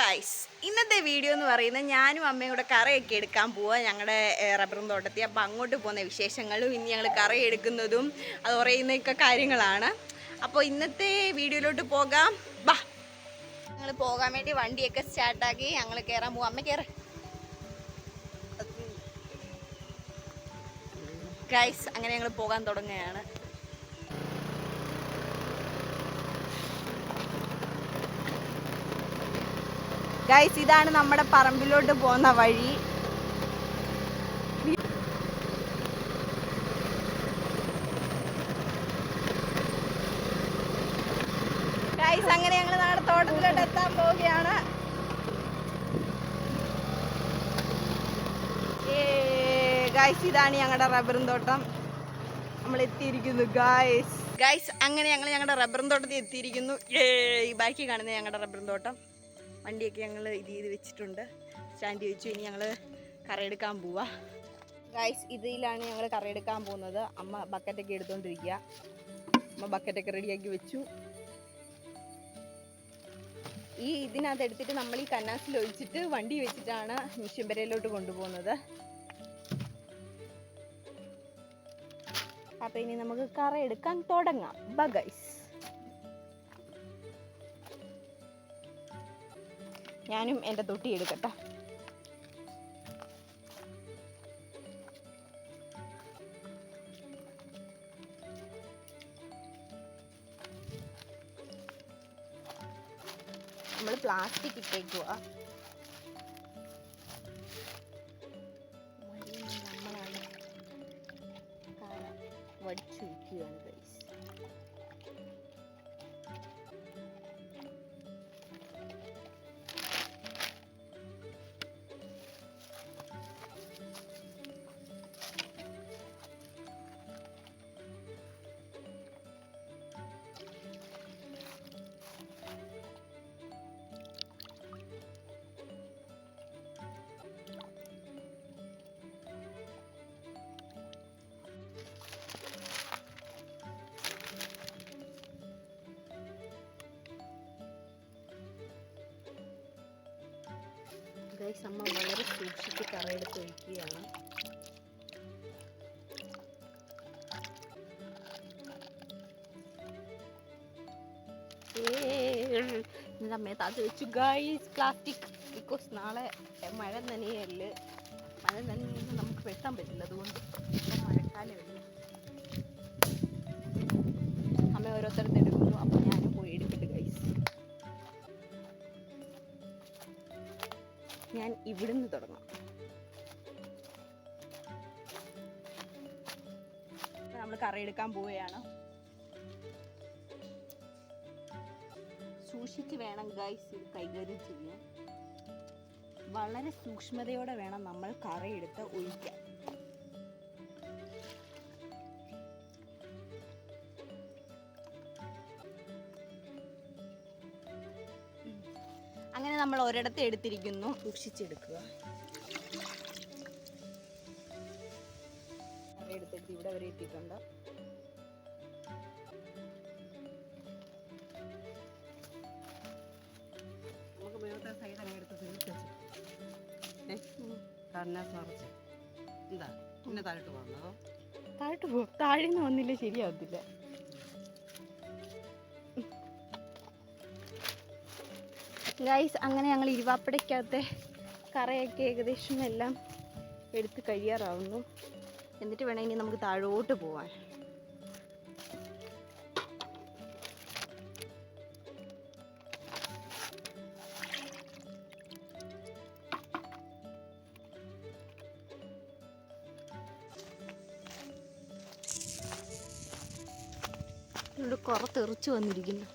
Guys, ഇന്നത്തെ video എന്ന് പറയുന്നത് ഞാനും അമ്മയും കൂടെ കറയൊക്കെ എടുക്കാൻ പോവുക ഞങ്ങളുടെ റബ്ബറും തോട്ടത്തിൽ. അപ്പോൾ അങ്ങോട്ട് പോകുന്ന വിശേഷങ്ങളും ഇനി ഞങ്ങൾ കറ എടുക്കുന്നതും അത് പറയുന്നതൊക്കെ കാര്യങ്ങളാണ്. അപ്പോൾ ഇന്നത്തെ വീഡിയോയിലോട്ട് പോകാം. ബാ, ഞങ്ങൾ പോകാൻ വേണ്ടി വണ്ടിയൊക്കെ സ്റ്റാർട്ടാക്കി ഞങ്ങൾ കയറാൻ പോവാം. അമ്മ കയറ ഗൈസ്. അങ്ങനെ ഞങ്ങൾ പോകാൻ തുടങ്ങുകയാണ്. ഗൈസ്, ഇതാണ് നമ്മുടെ പറമ്പിലോട്ട് പോകുന്ന വഴി. ഗൈസ്, അങ്ങനെ ഞങ്ങൾ നമ്മുടെ തോട്ടത്തിലോട്ട് എത്താൻ പോവുകയാണ്. ഗൈസ്, ഇതാണ് ഞങ്ങളുടെ റബ്ബറും തോട്ടം. നമ്മൾ എത്തിയിരിക്കുന്നു ഗൈസ്. ഗൈസ്, അങ്ങനെ ഞങ്ങൾ ഞങ്ങളുടെ റബ്ബറും തോട്ടത്തിൽ എത്തിയിരിക്കുന്നു. ഈ ബാക്കി കാണുന്നത് ഞങ്ങളുടെ റബ്ബറും തോട്ടം. വണ്ടിയൊക്കെ ഞങ്ങൾ ഇത് ചെയ്ത് വെച്ചിട്ടുണ്ട്, സ്റ്റാൻഡ് വെച്ചു. ഇനി ഞങ്ങൾ കറയെടുക്കാൻ പോവാ ഗൈസ്. ഇതിലാണ് ഞങ്ങൾ കറയെടുക്കാൻ പോകുന്നത്. അമ്മ ബക്കറ്റൊക്കെ എടുത്തുകൊണ്ടിരിക്കുക. അമ്മ ബക്കറ്റൊക്കെ റെഡിയാക്കി വെച്ചു. ഈ ഇതിനകത്ത് എടുത്തിട്ട് നമ്മൾ ഈ കന്നാസിൽ ഒഴിച്ചിട്ട് വണ്ടി വെച്ചിട്ടാണ് മിഷ്യമ്പരയിലോട്ട് കൊണ്ടുപോകുന്നത്. അപ്പം ഇനി നമുക്ക് കറ എടുക്കാൻ തുടങ്ങാം. Bye guys. ഞാനും എൻ്റെ തൊട്ടി എടുക്കട്ടെ. നമ്മൾ പ്ലാസ്റ്റിക് ഇട്ടേക്കുക. നമ്മളാണ് വടിച്ചു വയ്ക്കുകയാണ് ഗൈസ്. ഗൈസ്, അമ്മ വളരെ സൂക്ഷിച്ച് കറയെടുത്ത് ഒഴിക്കുകയാണ്. അമ്മയെ താത്ത് വെച്ചു ഗൈസ് പ്ലാസ്റ്റിക്. ബിക്കോസ് നാളെ മഴ നനയല്ലേ. മഴ നനയുമ്പോൾ നമുക്ക് വെട്ടാൻ പറ്റില്ല, അതുകൊണ്ട് മഴക്കാലമല്ലേ. അമ്മ ഓരോരുത്തരത്ത് എടുക്കുന്നു. അപ്പോൾ ഞാനും പോയി എടുക്കട്ടെ ഗൈസ്. ഞാൻ ഇവിടുന്ന് തുടങ്ങാം. നമ്മൾ കറയെടുക്കാൻ പോവുകയാണ്. സൂക്ഷിച്ച് വേണം ഗൈസ് ഇത് കൈകാര്യം ചെയ്യാൻ. വളരെ സൂക്ഷ്മതയോടെ വേണം നമ്മൾ കറയെടുത്ത് ഒഴിക്കാൻ. അങ്ങനെ നമ്മൾ ഒരിടത്ത് എടുത്തിരിക്കുന്നു. സൂക്ഷിച്ചെടുക്കുക. എടുത്തിട്ട് ഇവിടെ വരെ എത്തിയിട്ടുണ്ട്. നമുക്ക് വേറെ സൈഡ് അങ്ങ് എടുത്ത് തീർച്ചു എന്താ പിന്നെ താഴോട്ട് പോകുന്നതോ? താഴോട്ട് പോകും. താഴെ നിന്ന് വന്നില്ല ശരിയാവത്തില്ല. ഗൈസ്, അങ്ങനെ ഞങ്ങൾ ഇരുവാപ്പടയ്ക്കകത്തെ കറയൊക്കെ ഏകദേശം എല്ലാം എടുത്ത് കഴിയാറാവുന്നു. എന്നിട്ട് വേണം ഇനി നമുക്ക് താഴോട്ട് പോവാൻ. ഇവിടെ കുറേ തെറിച്ച് വന്നിരിക്കുന്നു.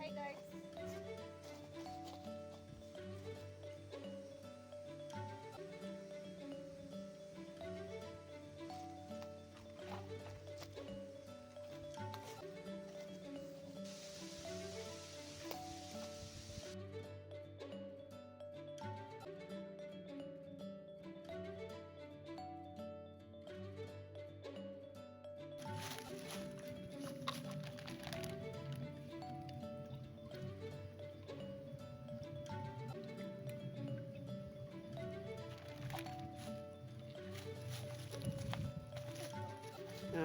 Hey guys.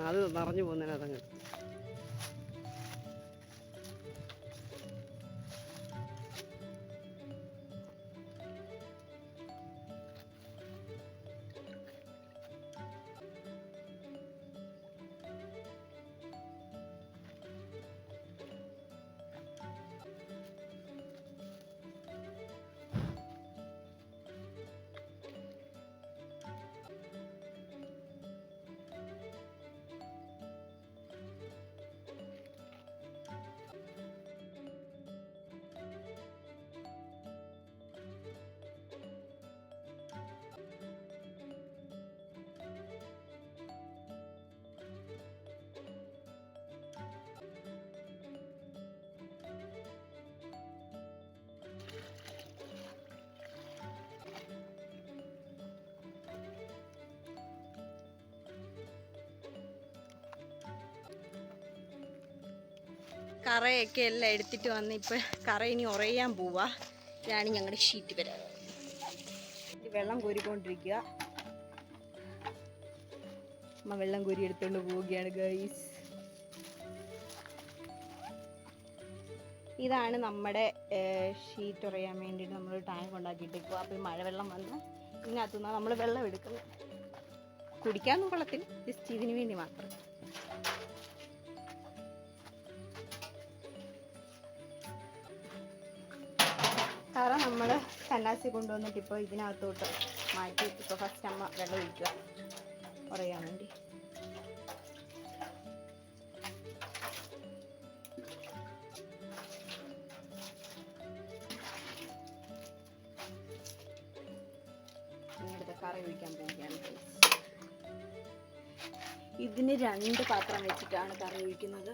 അത് നിറഞ്ഞു പോകുന്നതിനകത്തങ്ങ്. കറയൊക്കെ എല്ലാം എടുത്തിട്ട് വന്ന് ഇപ്പം കറ ഇനി ഉറയാൻ പോവാ. ഇതാണ് ഞങ്ങളുടെ ഷീറ്റ് പെര. വെള്ളം കോരിക്കൊണ്ടിരിക്കുക. അമ്മ വെള്ളം കോരി എടുത്തുകൊണ്ട് പോവുകയാണ് ഗൈസ്. ഇതാണ് നമ്മുടെ ഷീറ്റ് ഉറയാൻ വേണ്ടിയിട്ട് നമ്മൾ ടാങ്ക് ഉണ്ടാക്കിയിട്ടേക്കുക. അപ്പോൾ മഴവെള്ളം വന്ന് ഇതിനകത്തുനിന്ന് നമ്മൾ വെള്ളം എടുക്കുന്നത്. കുടിക്കാനും കൊള്ളത്തിൽ, ജസ്റ്റ് ഇതിന് വേണ്ടി മാത്രം. കറ നമ്മൾ കന്നാസി കൊണ്ടുവന്നിട്ട് ഇപ്പോൾ ഇതിനകത്തോട്ട് മാറ്റി. ഇപ്പോൾ ഫസ്റ്റ് അമ്മ വെള്ളം ഒഴിക്കുക ഉറയാൻ വേണ്ടി. ഇങ്ങനത്തെ കറ ഒഴിക്കാൻ പോവുകയാണ്. ഇതിന് 2 പാത്രം വെച്ചിട്ടാണ് കറി ഒഴിക്കുന്നത്.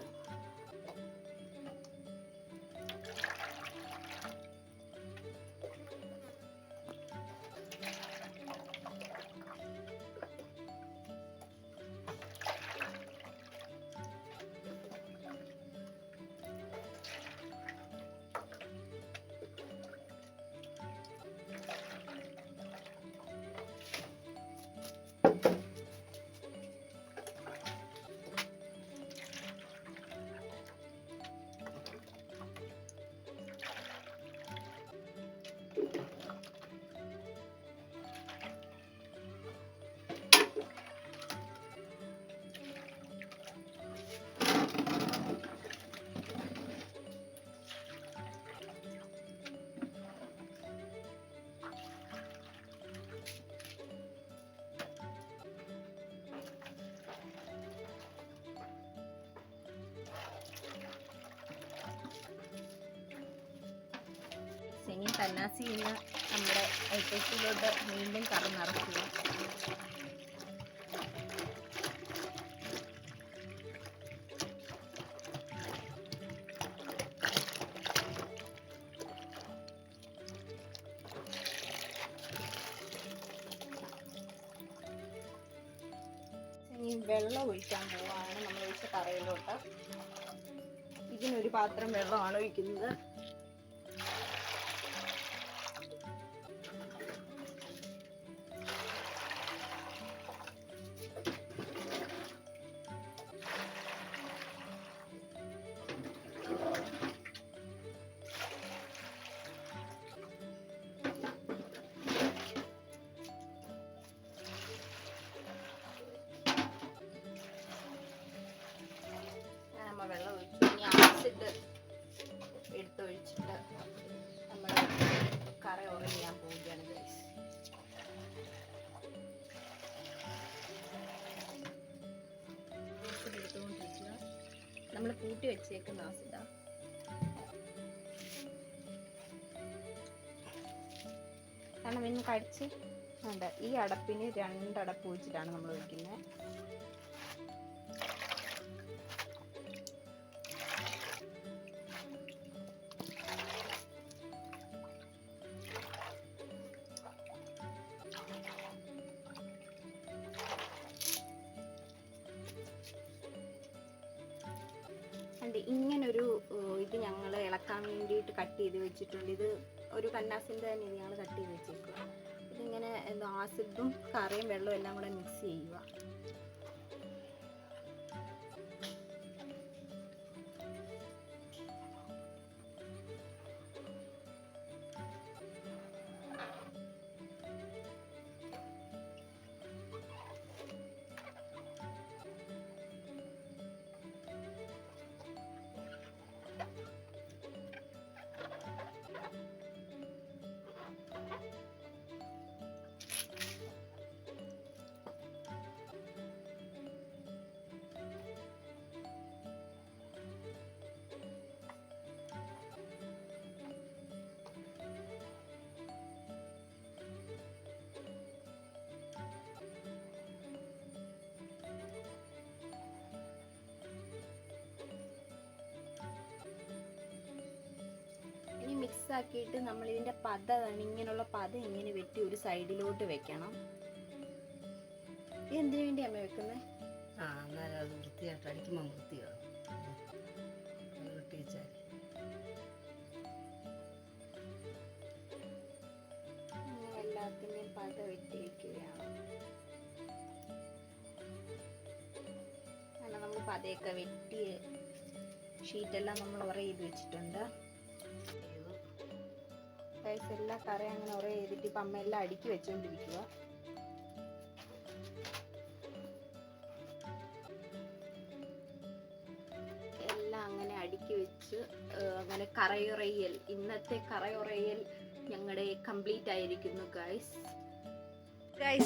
ഇനി കന്നാസി ഇന്ന് നമ്മുടെ ഐറ്റത്തിലോട്ട് വീണ്ടും കറ നിറക്കുക. ഇനി വെള്ളം ഒഴിക്കാൻ പോവാണ്. നമ്മൾ ഒഴിച്ച കറയിലോട്ട് ഇതിനൊരു പാത്രം വെള്ളമാണ് ഒഴിക്കുന്നത്. വെള്ളം ഒഴിച്ചു. ഇനി ആസിഡ് എടുത്തൊഴിച്ചിട്ട് നമ്മൾ കറ ഉറയാൻ പോവുകയാണ് ഗൈസ്. ആസിഡ് എടുത്തുകൊണ്ടിരിക്കുക. നമ്മൾ കൂട്ടി വെച്ചേക്കുന്ന ആസിഡാ. കാരണം ഇന്ന് കടിച്ച് ഉണ്ട്. ഈ അടപ്പിന് 2 അടപ്പ് വെച്ചിട്ടാണ് നമ്മൾ ഒഴിക്കുന്നത്. ഇങ്ങനൊരു ഇത് ഞങ്ങൾ ഇളക്കാൻ വേണ്ടിയിട്ട് കട്ട് ചെയ്ത് വെച്ചിട്ടുണ്ട്. ഇത് ഒരു കന്നാസിൻ്റെ തന്നെ ഞങ്ങൾ കട്ട് ചെയ്ത് വെച്ചേക്കുക. ഇതിങ്ങനെ ആസിഡും കറയും വെള്ളവും എല്ലാം കൂടെ മിക്സ് ചെയ്യുക. നൈസാക്കിയിട്ട് നമ്മൾ ഇതിൻ്റെ പത ഇങ്ങനെയുള്ള പത ഇങ്ങനെ വെട്ടി ഒരു സൈഡിലോട്ട് വെക്കണം. ഇത് എന്തിനു വേണ്ടി അമ്മ വെക്കുന്നത്? അന്നേരം അത് വൃത്തിയായിട്ട് അടിക്കുമ്പോൾ വൃത്തിയാകും. വെട്ടി വെച്ചാൽ എല്ലാത്തിൻ്റെയും പത വെട്ടി വയ്ക്കുകയാണ്. കാരണം നമ്മൾ പതയൊക്കെ വെട്ടി ഷീറ്റെല്ലാം നമ്മൾ ഉറ ചെയ്ത് വെച്ചിട്ടുണ്ട്. എല്ലാ കറയും അങ്ങനെ ഉറ ചെയ്തിട്ട് ഇപ്പം അമ്മ എല്ലാം അടുക്കി വെച്ചുകൊണ്ടിരിക്കുക. എല്ലാം അങ്ങനെ അടുക്കി വെച്ച് അങ്ങനെ കറയുറയൽ, ഇന്നത്തെ കറയുറയൽ ഞങ്ങളുടെ കംപ്ലീറ്റ് ആയിരിക്കുന്നു ഗൈസ്.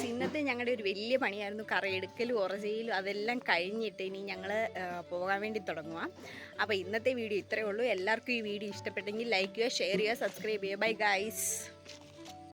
ഇന്നത്തെ ഞങ്ങളുടെ ഒരു വലിയ പണിയായിരുന്നു കറയെടുക്കലും ഉറച്ചയിലും. അതെല്ലാം കഴിഞ്ഞിട്ട് ഇനി ഞങ്ങൾ പോകാൻ വേണ്ടി തുടങ്ങുക. അപ്പോൾ ഇന്നത്തെ വീഡിയോ ഇത്രയേ ഉള്ളൂ. എല്ലാവർക്കും ഈ വീഡിയോ ഇഷ്ടപ്പെട്ടെങ്കിൽ ലൈക്ക് ചെയ്യുക, ഷെയർ ചെയ്യുക, സബ്സ്ക്രൈബ് ചെയ്യുക. Bye guys.